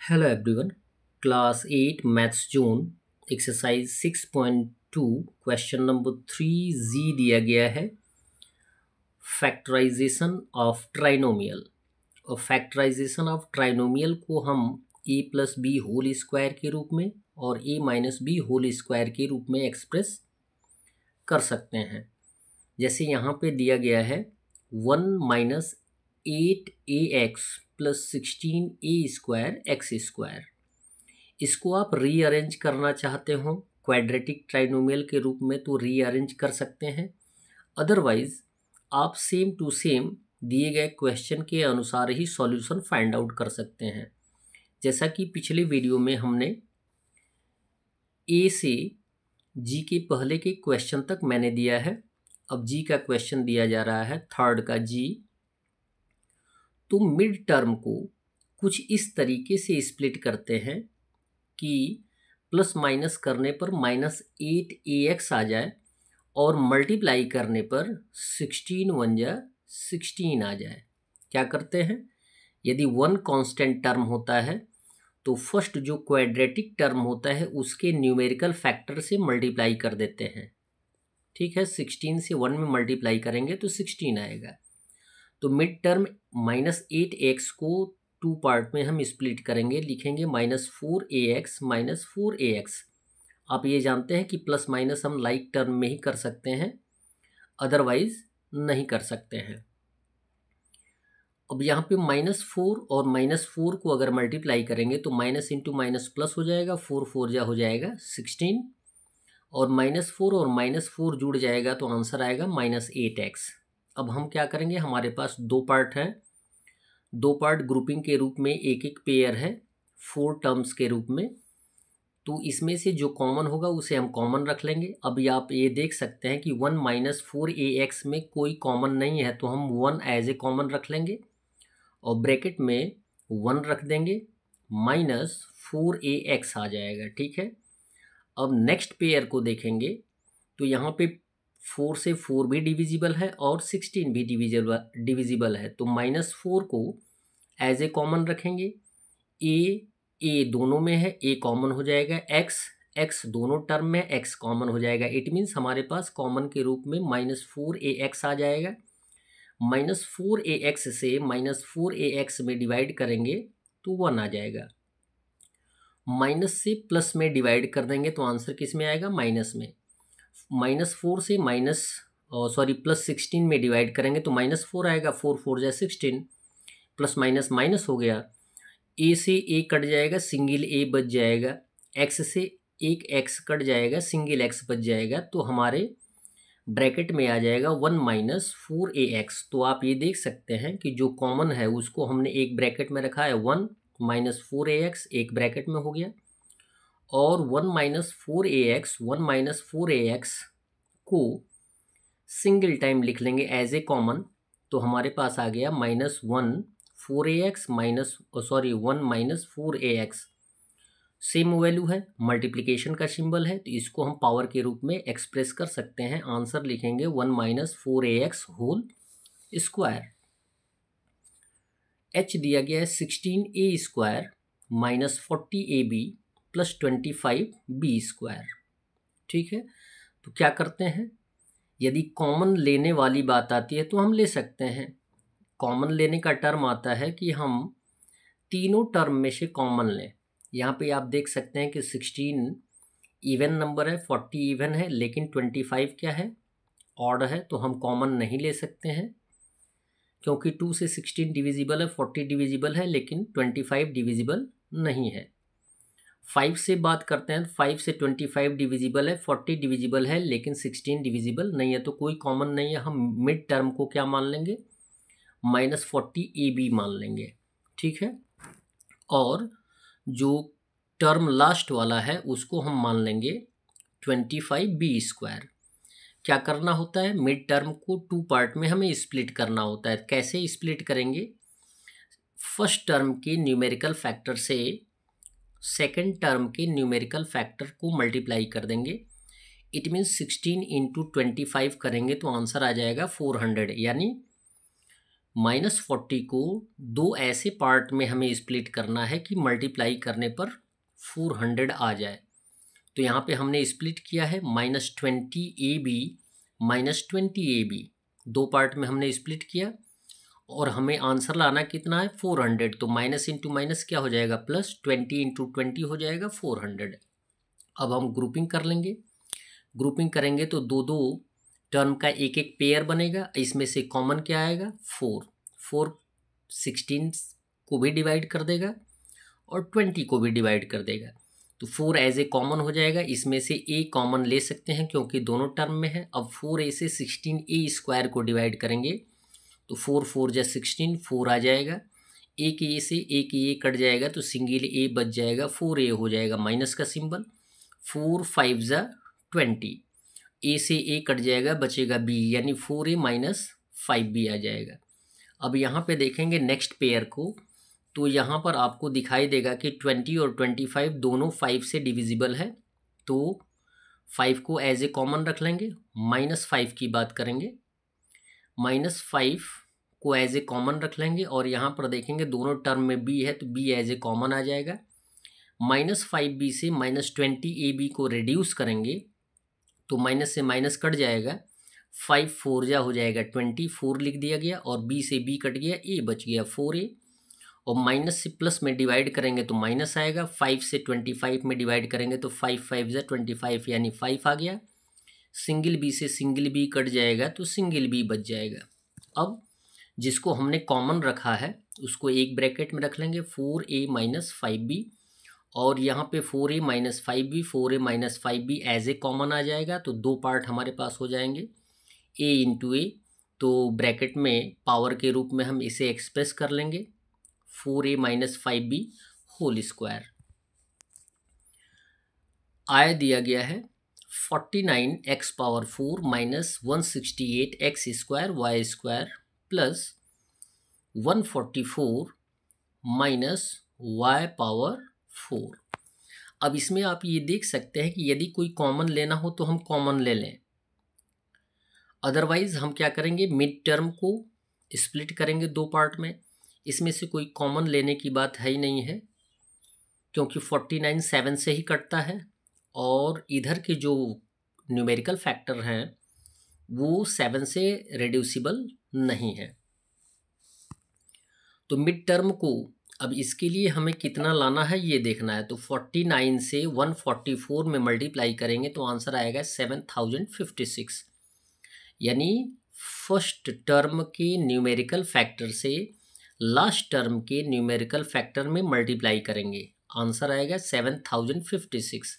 Hello everyone. Class 8 Maths Zone exercise 6.2 question number 3Z दिया गया है फैक्टराइजेशन ऑफ ट्राइनोमियल। और फैक्टराइजेशन ऑफ ट्राइनोमियल को हम a plus b whole square के रूप में और a minus b whole square के रूप में एक्सप्रेस कर सकते हैं। जैसे यहाँ पे दिया गया है 1 minus 8ax plus 16a square x square. इसको आप रीअरेंज करना चाहते हो क्वाड्रेटिक ट्राइनोमियल के रूप में तो रीअरेंज कर सकते हैं। अदरवाइज आप सेम टू सेम दिए गए क्वेश्चन के अनुसार ही सॉल्यूशन फाइंड आउट कर सकते हैं। जैसा कि पिछले वीडियो में हमने ए से जी के पहले के क्वेश्चन तक मैंने दिया है, अब जी का क्वेश्चन दिया जा रहा है थर्ड का जी। तो मिड टर्म को कुछ इस तरीके से स्प्लिट करते हैं कि प्लस माइनस करने पर -8ax आ जाए और मल्टीप्लाई करने पर 16 1 जा 16 आ जाए। क्या करते हैं, यदि वन कांस्टेंट टर्म होता है तो फर्स्ट जो क्वाड्रेटिक टर्म होता है उसके न्यूमेरिकल फैक्टर से मल्टीप्लाई कर देते हैं। ठीक है, 16 से 1 में मल्टीप्लाई करेंगे तो 16 आएगा। तो मिड टर्म -8x को टू पार्ट में हम स्प्लिट करेंगे, लिखेंगे -4ax -4ax। आप ये जानते हैं कि प्लस माइनस हम लाइक टर्म में ही कर सकते हैं, अदरवाइज नहीं कर सकते हैं। अब यहाँ पे -4 और -4 को अगर मल्टीप्लाई करेंगे तो माइनस इंटू माइनस प्लस हो जाएगा, 4 4 जा हो जाएगा 16 और -4 और -4 जुड़ जाएगा तो आंसर आएगा -8x। अब हम क्या करेंगे, हमारे पास दो पार्ट हैं, दो पार्ट ग्रुपिंग के रूप में एक एक पेयर है 4 टर्म्स के रूप में, तो इसमें से जो कॉमन होगा उसे हम कॉमन रख लेंगे। अभी आप ये देख सकते हैं कि 1 माइनस 4ax में कोई कॉमन नहीं है तो हम 1 एज ए कॉमन रख लेंगे और ब्रैकेट में 1 रख देंगे, -4ax आ जाएगा। ठीक है, अब नेक्स्ट पेयर को देखेंगे तो यहाँ पे 4 से 4 भी डिविजिबल है और 16 भी डिविजिबल है, तो -4 को एज ए कॉमन रखेंगे। ए दोनों में है, ए कॉमन हो जाएगा, एक्स दोनों टर्म में एक्स कॉमन हो जाएगा। इट मीन्स हमारे पास कॉमन के रूप में -4ax आ जाएगा। -4ax से -4ax में डिवाइड करेंगे तो 1 आ जाएगा। माइनस से प्लस में डिवाइड कर देंगे तो आंसर किस में आएगा, माइनस में। -4 से प्लस 16 में डिवाइड करेंगे तो -4 आएगा, 4 4 जा 16, प्लस माइनस माइनस हो गया। ए से ए कट जाएगा, सिंगल ए बच जाएगा, एक्स से एक एक्स कट जाएगा, सिंगल एक्स बच जाएगा, तो हमारे ब्रैकेट में आ जाएगा 1 माइनस 4ax। तो आप ये देख सकते हैं कि जो कॉमन है उसको हमने एक ब्रैकेट में रखा है, 1 माइनस 4ax एक ब्रैकेट में हो गया, और 1 माइनस 4ax को सिंगल टाइम लिख लेंगे एज ए कॉमन, तो हमारे पास आ गया -1 माइनस 4ax। सेम वैल्यू है, मल्टीप्लिकेशन का सिंबल है, तो इसको हम पावर के रूप में एक्सप्रेस कर सकते हैं। आंसर लिखेंगे 1 minus 4ax whole square. h दिया गया है 16a square minus 40ab plus 25b square. ठीक है, तो क्या करते हैं, यदि कॉमन लेने वाली बात आती है तो हम ले सकते हैं। कॉमन लेने का टर्म आता है कि हम तीनों टर्म में से कॉमन लें। यहाँ पे आप देख सकते हैं कि 16 इवन नंबर है, 40 इवन है, लेकिन 25 क्या है, ऑड है, तो हम कॉमन नहीं ले सकते हैं क्योंकि 2 से 16 डिविजिबल है, 40 डिविजिबल है, लेकिन 25 डिविजिबल नहीं है। 5 से बात करते हैं, 5 से 25 डिविजिबल है, 40 डिविजिबल है, लेकिन 16 डिविजिबल नहीं है, तो कोई कॉमन नहीं है। हम मिड टर्म को क्या मान लेंगे, -40ab मान लेंगे। ठीक है, और जो टर्म लास्ट वाला है उसको हम मान लेंगे 25b स्क्वायर। क्या करना होता है, मिड टर्म को टू पार्ट में हमें स्प्लिट करना होता है। कैसे स्प्लिट करेंगे, फर्स्ट टर्म के न्यूमेरिकल फैक्टर से सेकेंड टर्म के न्यूमेरिकल फैक्टर को मल्टीप्लाई कर देंगे। इट मीन्स 16 इंटू 25 करेंगे तो आंसर आ जाएगा 400, यानी -40 को दो ऐसे पार्ट में हमें स्प्लिट करना है कि मल्टीप्लाई करने पर 400 आ जाए। तो यहाँ पे हमने स्प्लिट किया है -20AB -20AB, दो पार्ट में हमने स्प्लिट किया और हमें आंसर लाना कितना है 400। तो माइनस इंटू माइनस क्या हो जाएगा प्लस, 20 इंटू 20 हो जाएगा 400। अब हम ग्रुपिंग कर लेंगे। ग्रुपिंग करेंगे तो दो दो टर्म का एक एक पेयर बनेगा। इसमें से कॉमन क्या आएगा 4 16 को भी डिवाइड कर देगा और 20 को भी डिवाइड कर देगा। तो 4 एज ए कॉमन हो जाएगा। इसमें से ए कॉमन ले सकते हैं क्योंकि दोनों टर्म में है। अब 4a से 16a² को डिवाइड करेंगे तो 4 4 जा 16, 4 आ जाएगा। एक ए से एक ए कट जाएगा तो सिंगल ए बच जाएगा, 4a हो जाएगा माइनस का सिंबल। 4 5 जा 20, ए से ए कट जाएगा, बचेगा बी, यानी 4a माइनस 5b आ जाएगा। अब यहाँ पे देखेंगे नेक्स्ट पेयर को, तो यहाँ पर आपको दिखाई देगा कि 20 और 25 दोनों 5 से डिविजिबल है। तो 5 को एज ए कॉमन रख लेंगे। -5 की बात करेंगे, -5 को एज ए कॉमन रख लेंगे और यहाँ पर देखेंगे दोनों टर्म में b है तो b एज ए कॉमन आ जाएगा। -5b से -20ab को रिड्यूस करेंगे तो माइनस से माइनस कट जाएगा। 5 4 जा हो जाएगा 24 लिख दिया गया और b से b कट गया, a बच गया 4a। और माइनस से प्लस में डिवाइड करेंगे तो माइनस आएगा। 5 से 25 में डिवाइड करेंगे तो 5 5 जा 25 यानी 5 आ गया। सिंगल बी से सिंगल बी कट जाएगा तो सिंगल बी बच जाएगा। अब जिसको हमने कॉमन रखा है उसको एक ब्रैकेट में रख लेंगे 4a माइनस 5b और यहाँ पे 4a minus 5b 4a minus 5b as a common आ जाएगा। तो दो पार्ट हमारे पास हो जाएंगे a इंटू ए, तो ब्रैकेट में पावर के रूप में हम इसे एक्सप्रेस कर लेंगे 4a minus 5b whole square. आय दिया गया है 49x power 4 minus 168x square y square plus 144 minus y power 4। अब इसमें आप ये देख सकते हैं कि यदि कोई कॉमन लेना हो तो हम कॉमन ले लें, अदरवाइज हम क्या करेंगे मिड टर्म को स्प्लिट करेंगे दो पार्ट में। इसमें से कोई कॉमन लेने की बात है ही नहीं है क्योंकि 49 7 से ही कटता है और इधर के जो न्यूमेरिकल फैक्टर हैं वो 7 से रिड्यूसिबल नहीं है। तो मिड टर्म को अब इसके लिए हमें कितना लाना है ये देखना है। तो 49 से 144 में मल्टीप्लाई करेंगे तो आंसर आएगा 7056, यानी फर्स्ट टर्म के न्यूमेरिकल फैक्टर से लास्ट टर्म के न्यूमेरिकल फैक्टर में मल्टीप्लाई करेंगे, आंसर आएगा 7056।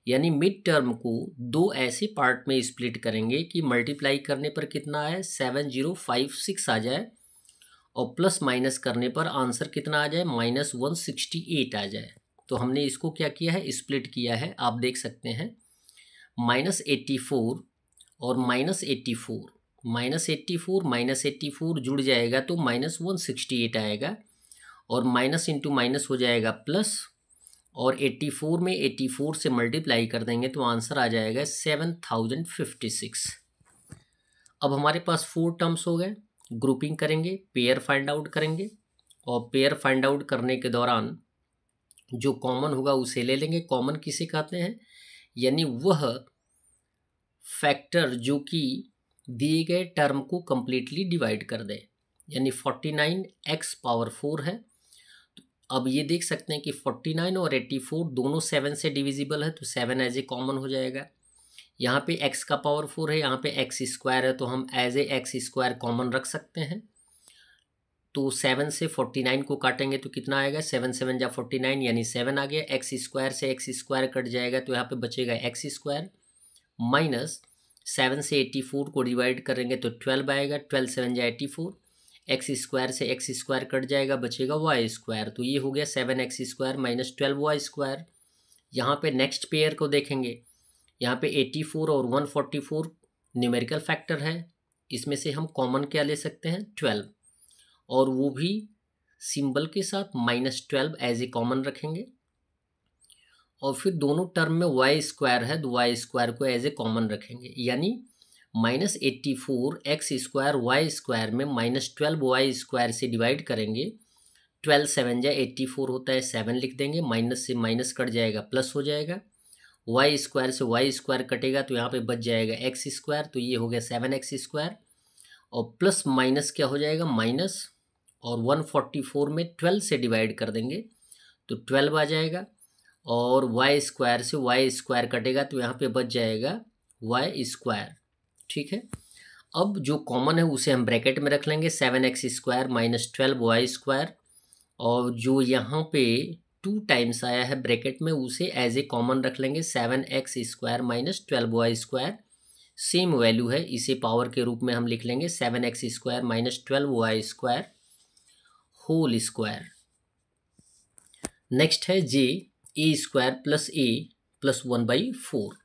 यानी मिड टर्म को दो ऐसे पार्ट में स्प्लिट करेंगे कि मल्टीप्लाई करने पर कितना आए 7056 आ जाए और प्लस माइनस करने पर आंसर कितना आ जाए -168 आ जाए। तो हमने इसको क्या किया है स्प्लिट किया है, आप देख सकते हैं -84 और -84 -84 जुड़ जाएगा तो -168 आएगा और माइनस इंटू माइनस हो जाएगा प्लस और 84 में 84 से मल्टीप्लाई कर देंगे तो आंसर आ जाएगा 7056। अब हमारे पास 4 टर्म्स हो गए। ग्रुपिंग करेंगे, पेयर फाइंड आउट करेंगे और पेयर फाइंड आउट करने के दौरान जो कॉमन होगा उसे ले लेंगे। कॉमन किसे कहते हैं, यानी वह फैक्टर जो कि दिए गए टर्म को कंप्लीटली डिवाइड कर दे। यानी 49x पावर 4 है। अब ये देख सकते हैं कि 49 और 84 दोनों 7 से डिविजिबल है तो 7 एज ए कॉमन हो जाएगा। यहाँ पे x का पावर 4 है, यहाँ पे x स्क्वायर है तो हम as a x square common रख सकते हैं। तो 7 से 49 को काटेंगे तो कितना आएगा 7 7 जा 49 यानी 7 आ गया। x स्क्वायर से x स्क्वायर कट जाएगा तो यहाँ पे बचेगा x स्क्वायर माइनस 7 से 84 को डिवाइड करेंगे तो 12 आएगा। 12 7 जा 84, एक्स स्क्वायर से एक्स स्क्वायर कट जाएगा, बचेगा वाई स्क्वायर। तो ये हो गया 7x square minus 12y square. यहाँ पे नेक्स्ट पेयर को देखेंगे, यहाँ पे 84 और 144 न्यूमेरिकल फैक्टर है, इसमें से हम कॉमन क्या ले सकते हैं 12 और वो भी सिंबल के साथ -12 एज ए कॉमन रखेंगे। और फिर दोनों टर्म में वाई स्क्वायर है तो वाई स्क्वायर को एज ए कॉमन रखेंगे, यानी -84x² में -12y² से डिवाइड करेंगे। 12 7 जा 84 होता है, 7 लिख देंगे, माइनस से माइनस कट जाएगा, प्लस हो जाएगा। y² से y² कटेगा तो यहाँ पे बच जाएगा x², तो ये हो गया 7x²। और प्लस माइनस क्या हो जाएगा, माइनस, और 144 में 12 से डिवाइड कर देंगे तो 12 आ जाएगा। और y² से y² कटेगा तो यहाँ पे बच जाएगा y²। ठीक है, अब जो कॉमन है उसे हम ब्रैकेट में रख लेंगे, 7x² माइनस 12y², और जो यहाँ पे 2 टाइम्स आया है ब्रैकेट में उसे एज ए कॉमन रख लेंगे, 7x² minus 12y²। Same value है, इसे पावर के रूप में हम लिख लेंगे 7x² minus 12y² whole square. Next है जे a² प्लस a प्लस 1/4।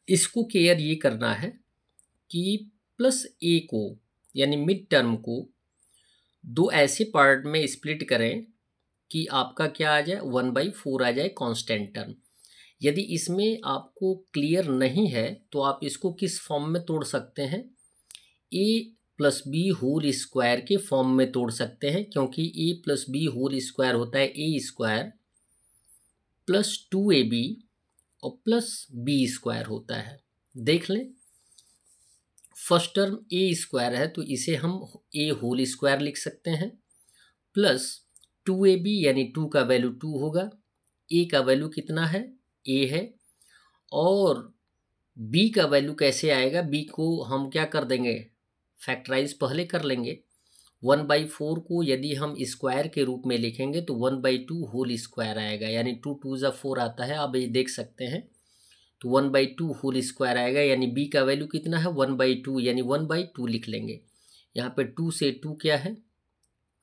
इसको केयर ये करना है कि प्लस a को यानी मिड टर्म को दो ऐसे पार्ट में स्प्लिट करें कि आपका क्या आ जाए, 1/4 आ जाए कांस्टेंट टर्म। यदि इसमें आपको क्लियर नहीं है तो आप इसको किस फॉर्म में तोड़ सकते हैं, a plus b whole square के फॉर्म में तोड़ सकते हैं, क्योंकि a plus b whole square होता है a² प्लस 2ab और प्लस b² होता है। देख लें, फर्स्ट टर्म a² है तो इसे हम a होल स्क्वायर लिख सकते हैं, प्लस 2ab यानी 2 का वैल्यू 2 होगा, a का वैल्यू कितना है, a है, और b का वैल्यू कैसे आएगा, b को हम क्या कर देंगे, फैक्टराइज पहले कर लेंगे। 1/4 को यदि हम स्क्वायर के रूप में लिखेंगे तो 1/2 होल स्क्वायर आएगा, यानी 2 2 जा 4 आता है, आप ये देख सकते हैं। तो 1/2 होल स्क्वायर आएगा, यानी b का वैल्यू कितना है, 1/2, यानी 1/2 लिख लेंगे। यहाँ पे 2 से 2 क्या है,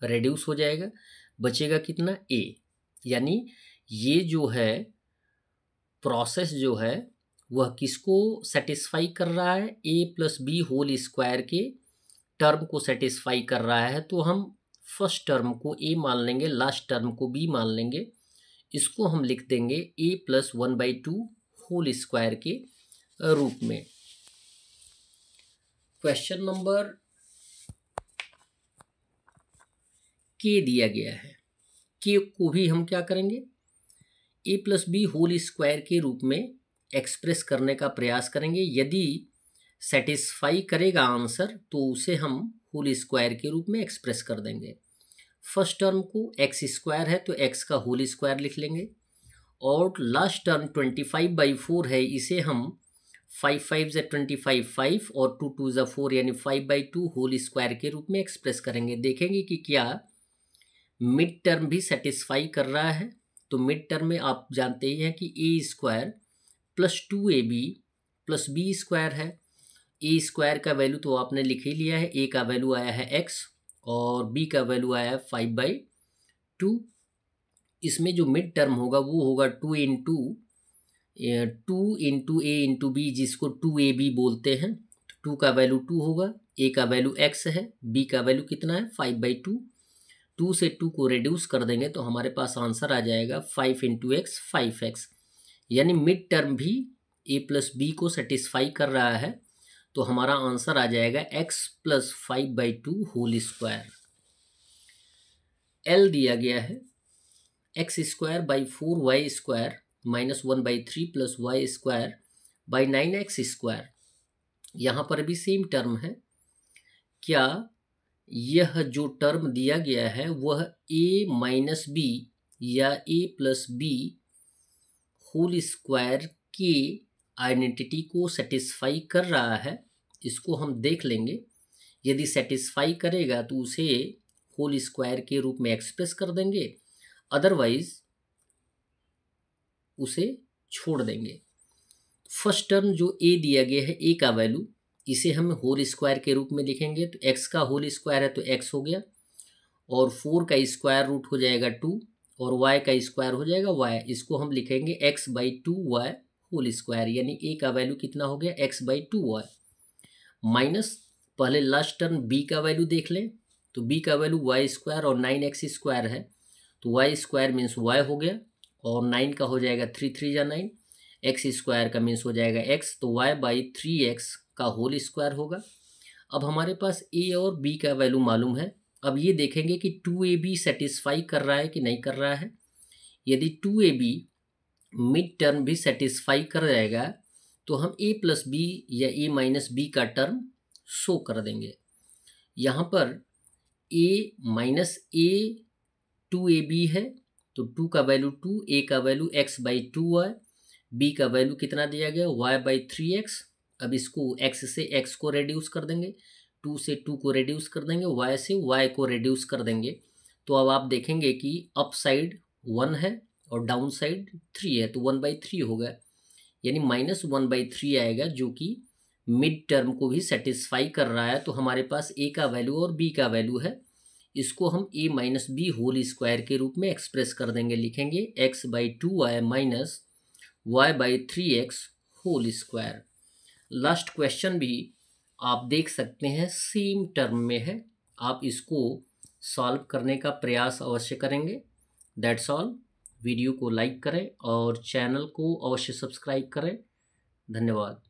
रेड्यूस हो जाएगा, बचेगा कितना, a। यानी ये जो है प्रोसेस जो है वह किसको सेटिस्फाई कर रहा है, a plus b whole square के टर्म को सेटिस्फाई कर रहा है। तो हम फर्स्ट टर्म को a मान लेंगे, लास्ट टर्म को b मान लेंगे, इसको हम लिख देंगे a प्लस 1/2 होल स्क्वायर के रूप में। क्वेश्चन नंबर के दिया गया है, के को भी हम क्या करेंगे, a plus b whole square के रूप में एक्सप्रेस करने का प्रयास करेंगे। यदि सेटिस्फाई करेगा आंसर तो उसे हम होल स्क्वायर के रूप में एक्सप्रेस कर देंगे। फर्स्ट टर्म को x² है तो x का होल स्क्वायर लिख लेंगे, और लास्ट टर्म 25/4 है, इसे हम 5 5 जा 25 5 और 2 2 जा 4 यानी 5/2 होल स्क्वायर के रूप में एक्सप्रेस करेंगे। देखेंगे कि क्या मिड टर्म भी सेटिस्फाई कर रहा है। तो मिड टर्म में आप जानते ही हैं कि a² plus 2ab plus b² है। a² का वैल्यू तो आपने लिख ही लिया है, a का वैल्यू आया है x और b का वैल्यू आया है 5/2। इसमें जो मिड टर्म होगा वो होगा 2 इंटू a इंटू b, जिसको 2ab बोलते हैं। 2 का वैल्यू 2 होगा, a का वैल्यू x है, b का वैल्यू कितना है 5/2। 2 से 2 को रिड्यूस कर देंगे तो हमारे पास आंसर आ जाएगा 5 इंटू एक्स 5x। यानी मिड टर्म भी a प्लस बी को सेटिस्फाई कर रहा है, तो हमारा आंसर आ जाएगा x plus 5/2 whole square. L दिया गया है x²/4y² minus 1/3 plus y² by 9x²। यहाँ पर भी सेम टर्म है। क्या यह जो टर्म दिया गया है वह a माइनस बी या a plus b whole square की आइडेंटिटी को सेटिस्फाई कर रहा है, इसको हम देख लेंगे। यदि सेटिस्फाई करेगा तो उसे होल स्क्वायर के रूप में एक्सप्रेस कर देंगे, अदरवाइज उसे छोड़ देंगे। फर्स्ट टर्म जो a दिया गया है, a का वैल्यू, इसे हम होल स्क्वायर के रूप में लिखेंगे तो x का होल स्क्वायर है तो x हो गया, और 4 का स्क्वायर रूट हो जाएगा 2 और y का स्क्वायर हो जाएगा y। इसको हम लिखेंगे x/2y होल स्क्वायर, यानी a का वैल्यू कितना हो गया x/2y माइनस, पहले लास्ट टर्म b का वैल्यू देख लें तो b का वैल्यू y² और 9x² है, तो y² मीन्स y हो गया, और 9 का हो जाएगा 3 3 जा 9, एक्स स्क्वायर का मीन्स हो जाएगा एक्स, तो वाई बाई 3x का होल स्क्वायर होगा। अब हमारे पास ए और बी का वैल्यू मालूम है। अब ये देखेंगे कि 2ab सेटिस्फाई कर रहा है कि नहीं कर रहा है। यदि 2ab मिड टर्म भी सेटिस्फाई कर जाएगा तो हम a प्लस बी या a माइनस बी का टर्म शो कर देंगे। यहाँ पर a माइनस a 2ab है, तो 2 का वैल्यू 2, a का वैल्यू x बाई 2 है, b का वैल्यू कितना दिया गया y बाई 3x। अब इसको x से x को रेड्यूस कर देंगे, 2 से 2 को रेड्यूस कर देंगे, y से y को रेड्यूस कर देंगे। तो अब आप देखेंगे कि अप साइड 1 है और डाउन साइड 3 है, तो 1/3 होगा, यानी -1/3 आएगा, जो कि मिड टर्म को भी सेटिस्फाई कर रहा है। तो हमारे पास a का वैल्यू और b का वैल्यू है, इसको हम a minus b whole square के रूप में एक्सप्रेस कर देंगे। लिखेंगे x by 2y minus y by 3x whole square. Last question भी आप देख सकते हैं सेम टर्म में है, आप इसको सॉल्व करने का प्रयास अवश्य करेंगे। That's all. वीडियो को लाइक करें और चैनल को अवश्य सब्सक्राइब करें। धन्यवाद।